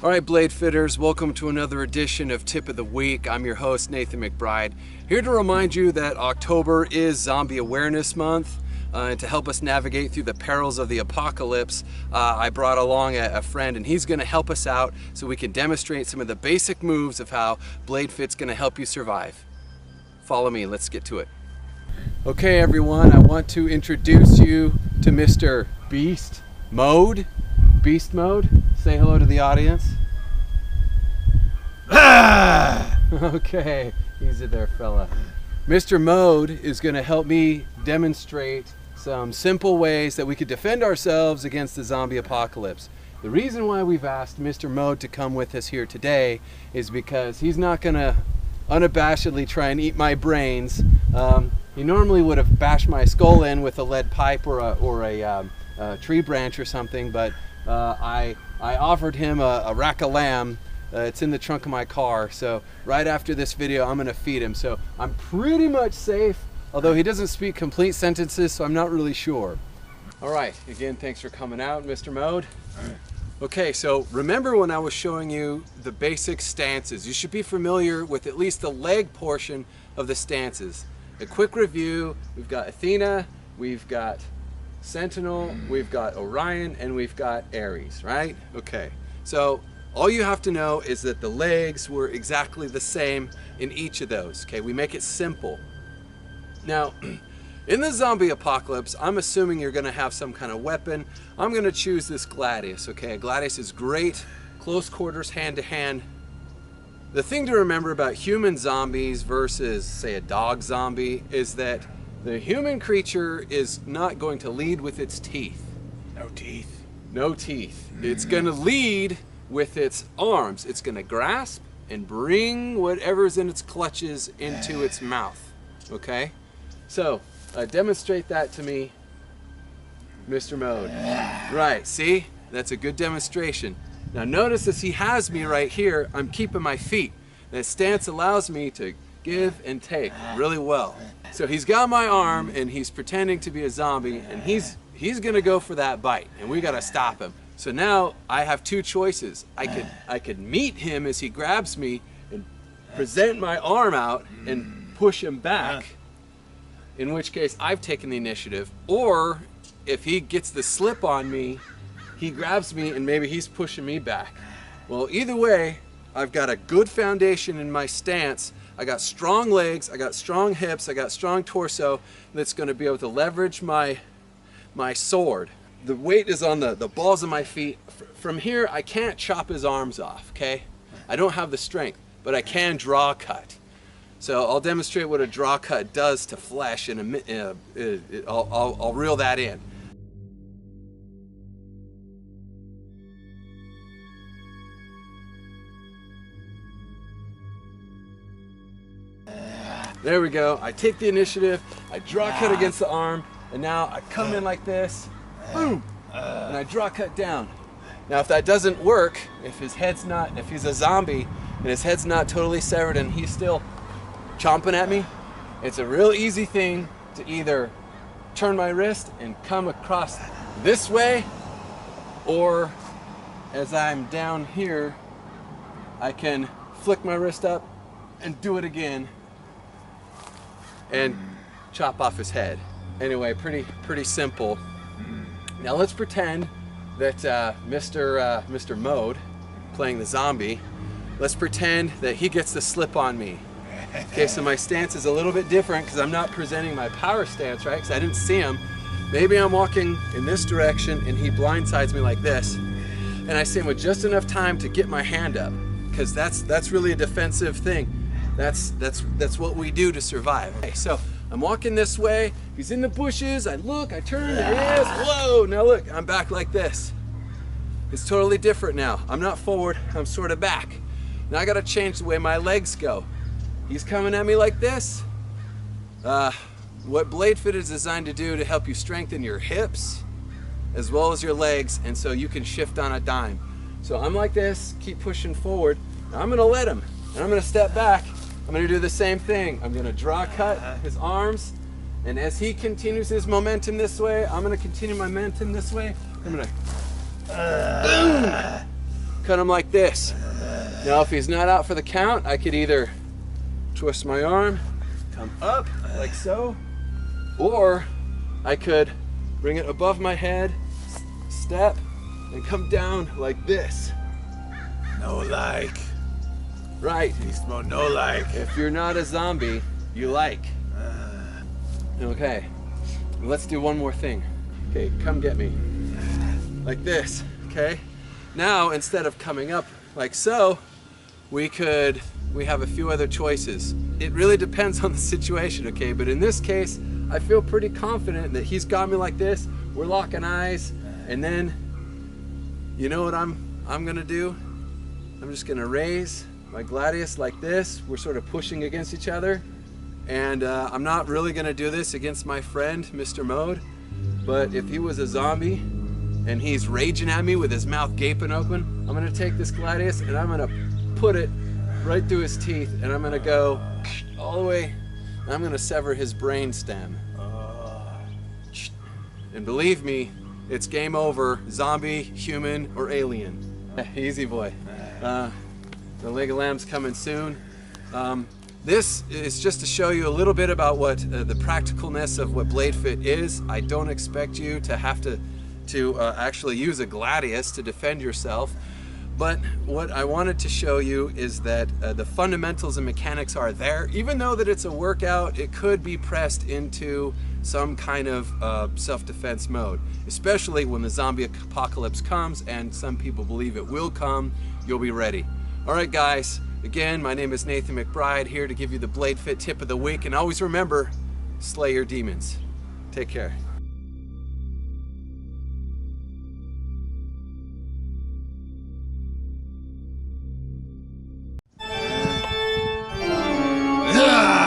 All right, Blade Fitters, welcome to another edition of Tip of the Week. I'm your host, Nathan McBride, here to remind you that October is Zombie Awareness Month. And to help us navigate through the perils of the apocalypse, I brought along a friend, and he's going to help us out so we can demonstrate some of the basic moves of how BladeFit's going to help you survive. Follow me, let's get to it. Okay, everyone, I want to introduce you to Mr. Beast Mode. Beast Mode, say hello to the audience. Okay, easy there, fella. Mr. Mode is going to help me demonstrate some simple ways that we could defend ourselves against the zombie apocalypse. The reason why we've asked Mr. Mode to come with us here today is because he's not going to unabashedly try and eat my brains. He normally would have bashed my skull in with a lead pipe or a tree branch or something, but I offered him a rack of lamb. It's in the trunk of my car, so right after this video I'm gonna feed him, so I'm pretty much safe, although he doesn't speak complete sentences, so I'm not really sure. All right, again, thanks for coming out, Mr. Mode. Okay, so remember when I was showing you the basic stances, you should be familiar with at least the leg portion of the stances. A quick review: we've got Athena, we've got Sentinel, we've got Orion, and we've got Ares, right? Okay, so all you have to know is that the legs were exactly the same in each of those, okay? We make it simple. Now, in the zombie apocalypse, I'm assuming you're gonna have some kind of weapon. I'm gonna choose this Gladius, okay? Gladius is great, close quarters, hand to hand. The thing to remember about human zombies versus, say, a dog zombie is that the human creature is not going to lead with its teeth. No teeth. No teeth. It's gonna lead with its arms. It's gonna grasp and bring whatever's in its clutches into its mouth, okay? So, demonstrate that to me, Mr. Mode. Right, see? That's a good demonstration. Now notice as he has me right here, I'm keeping my feet. That stance allows me to give and take really well. So he's got my arm and he's pretending to be a zombie, and he's gonna go for that bite, and we gotta stop him. So now I have two choices. I could meet him as he grabs me and present my arm out and push him back, in which case I've taken the initiative. Or if he gets the slip on me, he grabs me and maybe he's pushing me back. Well, either way, I've got a good foundation in my stance. I got strong legs, I got strong hips, I got strong torso that's gonna be able to leverage my sword. The weight is on the balls of my feet. From here, I can't chop his arms off, okay? I don't have the strength, but I can draw cut. So I'll demonstrate what a draw cut does to flesh in a minute. I'll reel that in. There we go. I take the initiative, I draw cut against the arm, and now I come in like this. Boom! And I draw cut down. Now if that doesn't work, if he's a zombie and his head's not totally severed and he's still chomping at me, it's a real easy thing to either turn my wrist and come across this way, or as I'm down here, I can flick my wrist up and do it again and chop off his head. Anyway, pretty simple. Now let's pretend that Mr. Mode, playing the zombie, let's pretend that he gets the slip on me. Okay, so my stance is a little bit different because I'm not presenting my power stance, right? Because I didn't see him. Maybe I'm walking in this direction and he blindsides me like this, and I see him with just enough time to get my hand up, because that's really a defensive thing. That's what we do to survive. Okay, so I'm walking this way, he's in the bushes, I look, I turn, there he is, whoa, now look, I'm back like this. It's totally different now. I'm not forward, I'm sort of back. Now I gotta change the way my legs go. He's coming at me like this. What BladeFit is designed to do to help you strengthen your hips as well as your legs, and so you can shift on a dime. So I'm like this, keep pushing forward. Now I'm gonna let him, and I'm gonna step back. I'm gonna do the same thing. I'm gonna draw cut his arms, and as he continues his momentum this way, I'm gonna continue my momentum this way. I'm gonna boom, cut him like this. Now, if he's not out for the count, I could either twist my arm, come up like so, or I could bring it above my head, step, and come down like this. No like. Right. Beast mode, no like. If you're not a zombie, you like. Okay, let's do one more thing. Okay, come get me. Like this, okay? Now, instead of coming up like so, we have a few other choices. It really depends on the situation, okay? But in this case, I feel pretty confident that he's got me like this. We're locking eyes, and then, you know what I'm gonna do? I'm just gonna raise my gladius like this. We're sort of pushing against each other. And I'm not really gonna do this against my friend, Mr. Mode, but if he was a zombie and he's raging at me with his mouth gaping open, I'm gonna take this gladius and I'm gonna put it right through his teeth, and I'm gonna go all the way, and I'm gonna sever his brain stem. And believe me, it's game over, zombie, human, or alien. Easy boy. The leg of lamb's coming soon. This is just to show you a little bit about what the practicalness of what BladeFit is. I don't expect you to have to actually use a gladius to defend yourself, but what I wanted to show you is that the fundamentals and mechanics are there. Even though that it's a workout, it could be pressed into some kind of self-defense mode, especially when the zombie apocalypse comes, and some people believe it will come. You'll be ready. All right, guys. Again, my name is Nathan McBride, here to give you the BladeFit tip of the week, and always remember, slay your demons. Take care. Ah!